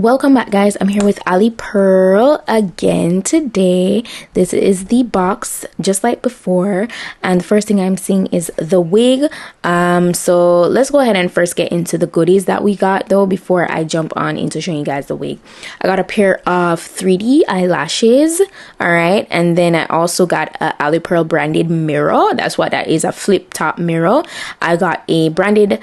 Welcome back, guys. I'm here with Ali Pearl again today. This is the box just like before, and the first thing I'm seeing is the wig. So let's go ahead and first get into the goodies that we got though before I jump on into showing you guys the wig. I got a pair of 3D eyelashes, all right, and then I also got a Ali Pearl branded mirror. That's what that is, a flip top mirror. I got a branded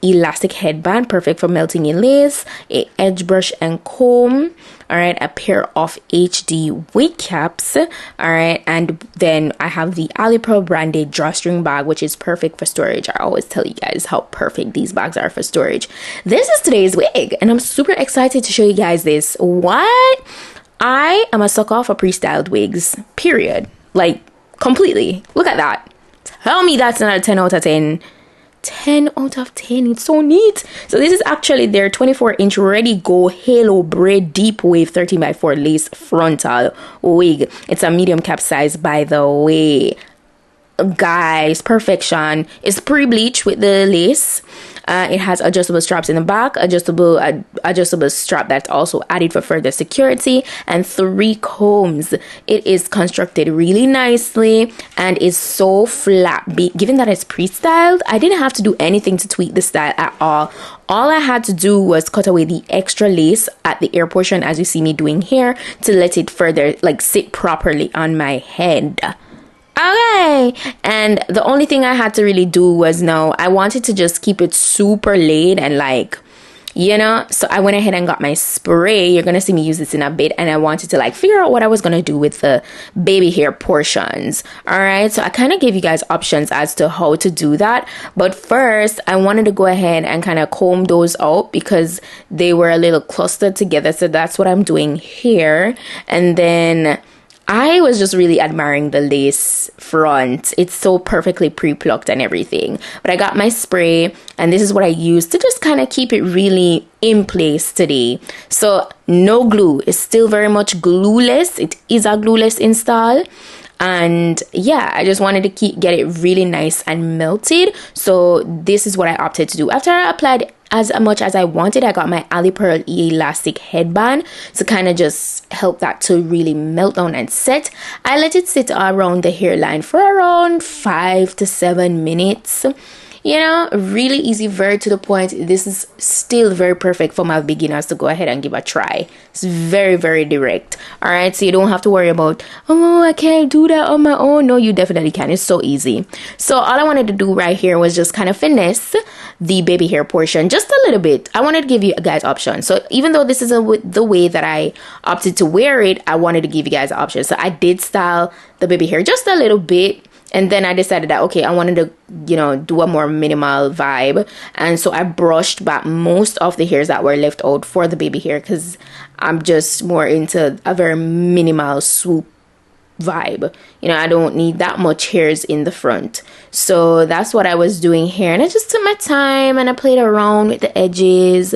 elastic headband, perfect for melting in lace, a edge brush and comb, all right, a pair of HD wig caps, all right, and then I have the Ali Pearl branded drawstring bag, which is perfect for storage. I always tell you guys how perfect these bags are for storage. This is today's wig, and I'm super excited to show you guys this. What? I am a sucker for pre-styled wigs, period. Like, completely. Look at that. Tell me that's not a 10 out of 10. 10 out of 10. It's so neat. So this is actually their 24-inch ready go halo braid deep wave 13x4 lace frontal wig. It's a medium cap size, by the way, guys. Perfection. It's pre-bleached with the lace. It has adjustable straps in the back, adjustable strap that's also added for further security, and 3 combs. It is constructed really nicely and is so flat. Given that it's pre-styled, I didn't have to do anything to tweak the style at all. All I had to do was cut away the extra lace at the ear portion, as you see me doing here, to let it further like sit properly on my head. Okay, and the only thing I had to really do was I wanted to just keep it super laid and like, you know, so I went ahead and got my spray. You're gonna see me use this in a bit, and I wanted to like figure out what I was gonna do with the baby hair portions. All right, so I kind of gave you guys options as to how to do that, but first I wanted to go ahead and kind of comb those out because they were a little clustered together. So that's what I'm doing here, and then I was just really admiring the lace front. It's so perfectly pre-plucked and everything. But I got my spray, and this is what I used to just kind of keep it really in place today. So no glue. It's still very much glueless. It is a glueless install. And yeah, I just wanted to get it really nice and melted. So this is what I opted to do. After I applied as much as I wanted, I got my Ali Pearl elastic headband to kind of just help that to really melt down and set. I let it sit around the hairline for around 5 to 7 minutes. You know, really easy, very to the point. This is still very perfect for my beginners to go ahead and give a try. It's very, very direct. All right, so you don't have to worry about, oh, I can't do that on my own. No, you definitely can. It's so easy. So all I wanted to do right here was just kind of finesse the baby hair portion just a little bit. I wanted to give you guys options. So even though this is the way that I opted to wear it, I wanted to give you guys options. So I did style the baby hair just a little bit. And then I decided that, okay, I wanted to, you know, do a more minimal vibe. And so I brushed back most of the hairs that were left out for the baby hair because I'm just more into a very minimal swoop vibe. You know, I don't need that much hairs in the front. So that's what I was doing here. And I just took my time and I played around with the edges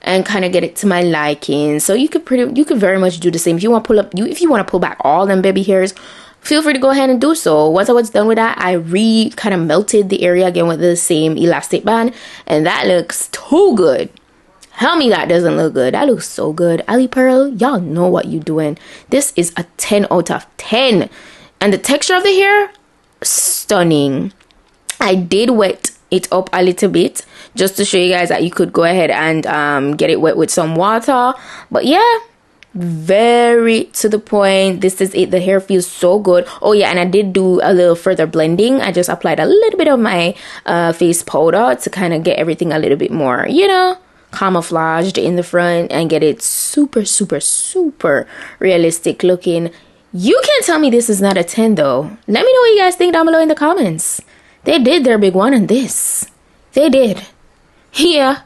and kind of get it to my liking. So you could very much do the same. If you want to pull back all them baby hairs, feel free to go ahead and do so. Once I was done with that, I kind of melted the area again with the same elastic band, and that looks too good. Tell me that doesn't look good. That looks so good. Ali Pearl, y'all know what you're doing. This is a 10 out of 10. And the texture of the hair, stunning. I did wet it up a little bit just to show you guys that you could go ahead and get it wet with some water. But yeah, very to the point. This is it. The hair feels so good. Oh yeah, and I did do a little further blending. I just applied a little bit of my face powder to kind of get everything a little bit more, you know, camouflaged in the front and get it super, super, super realistic looking. You can't tell me this is not a 10 though. Let me know what you guys think down below in the comments. They did their big one on this. They did. Yeah.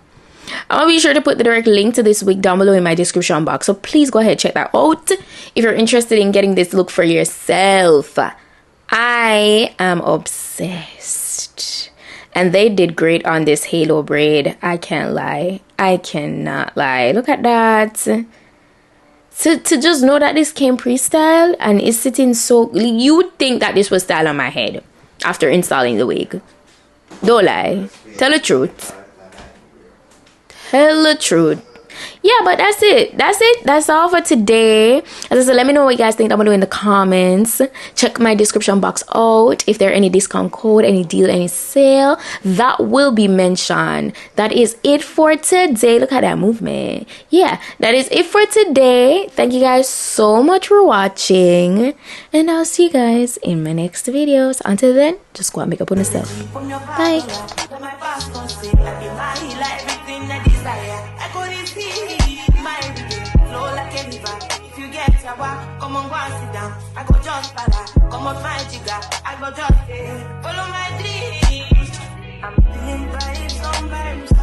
I'll be sure to put the direct link to this wig down below in my description box. So please go ahead, check that out if you're interested in getting this look for yourself. I am obsessed. And they did great on this halo braid. I can't lie. I cannot lie. Look at that. To just know that this came pre-styled and is sitting so... You would think that this was styled on my head after installing the wig. Don't lie. Tell the truth. Tell the truth. yeah, but that's it. That's all for today. As I said, let me know what you guys think. I'm gonna do in the comments. Check my description box out if there are any discount code, any deal, any sale that will be mentioned. That is it for today. Look at that movement. Yeah, that is it for today. Thank you guys so much for watching, and I'll see you guys in my next videos. Until then, just go and make up on yourself. Bye. Come on, go and sit down. I go just come on, find jigger. I go just follow my dreams. I'm feeling vibes on vibes.